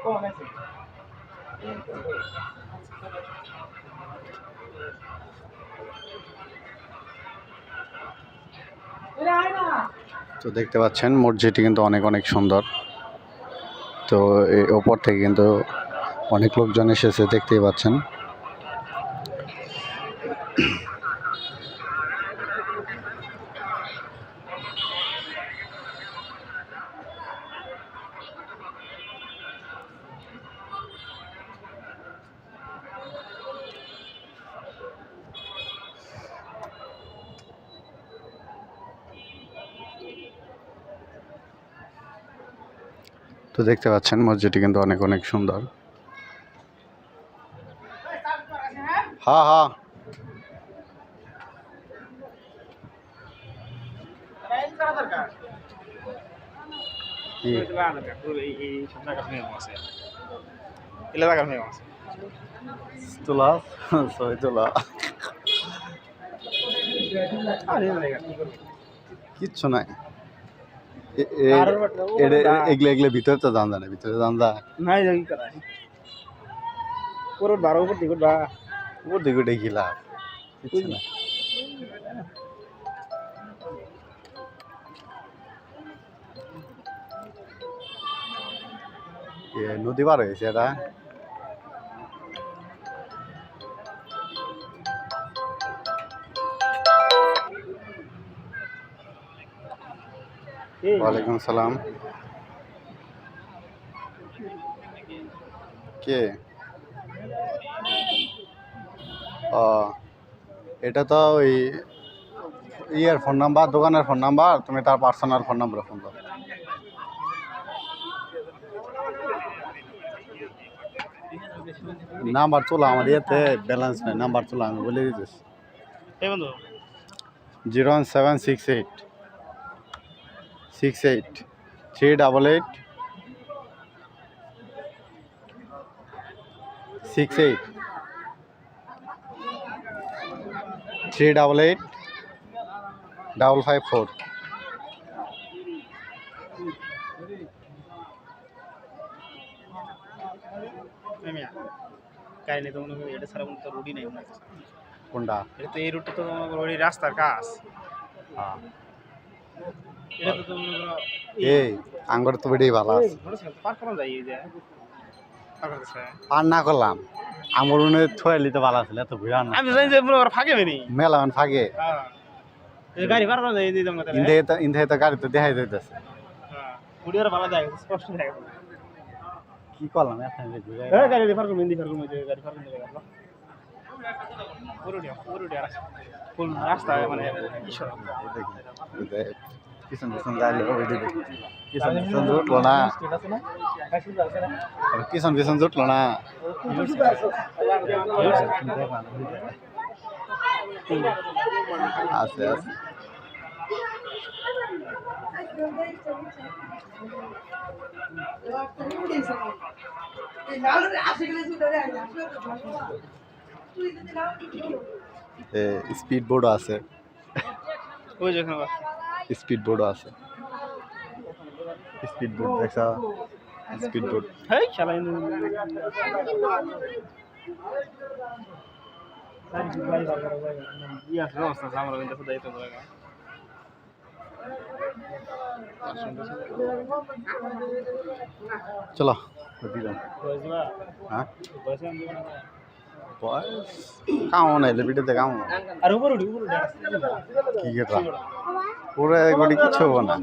তো দেখতে পাচ্ছেন মসজিদটি কিন্তু অনেক অনেক সুন্দর। তো এই ওপর থেকে কিন্তু অনেক লোকজন এসেছে, দেখতেই পাচ্ছেন। তো দেখতে পাচ্ছেন মসজিদটি কিন্তু অনেক অনেক সুন্দর। হ্যাঁ হ্যাঁ তোলা ছবি তোলা কিচ্ছু নাই। এগুলো এগুলো ভিতরে তো দাম জানে, ভিতরে দাম দা নাই উপর দিকে উঠে কি লাভ, কিচ্ছু না। নদী পার হয়েছে এটা। ওয়ালাইকুম সালাম। কে? ও এটা তো ওই ইয়ের ফোন নাম্বার, দোকানের ফোন নাম্বার, তুমি তার পার্সোনাল ফোন নাম্বারে ফোন দাও। নাম্বার চলো আমার ইয়েতে ব্যালেন্স নেই, নাম্বার চলো আমি বলে দিতেছি। 01768 68 388 68 388 554। কোনটা? এটা তো এই রুটটা তো ওই রাস্তার কাজ। এটা তো তোমরা এই আঙ্গুর তো বেটেই ভালো আছে। পার করা যায় এই যে পার না করলাম আঙ্গুর উনি থয়ে নিতে ভালো আছে, এত ভিড় না। আমি জানি যে পুরো ফাঁকে বেনি মেলা মানে ফাঁকে এই গাড়ি পার করা যায় এই যে তোমরা ইন্ধে তো গাড়ি তো দেখাই যাইতেছে। হ্যাঁ ভিডিওর ভালো দেখা যাচ্ছে, স্পষ্ট দেখা যাচ্ছে। কি করলাম এখন ঘুরে এই গাড়ি পার করব, ইন্দি পার করব, এই গাড়ি পার করতে গেল পুরো ফুল রাস্তা মানে ঈশ্বর পিছন পিছন যাইলে ওই দিকে পিছন পিছন জুটলো না, পিছন পিছন জুটলো না। আছে আছে স্পিড বোর্ডও আছে, ওই যেখানে স্পিড বোর্ডও আছে। স্পিড বোর্ড দেখা, স্পিড বোর্ড হেই শালা চলো দিলাম। হ্যাঁ কামো নাইলে ভিডিওতে কামো আর উপরে উঠি কি কেটা পুরো একবারে কিছু হবো না।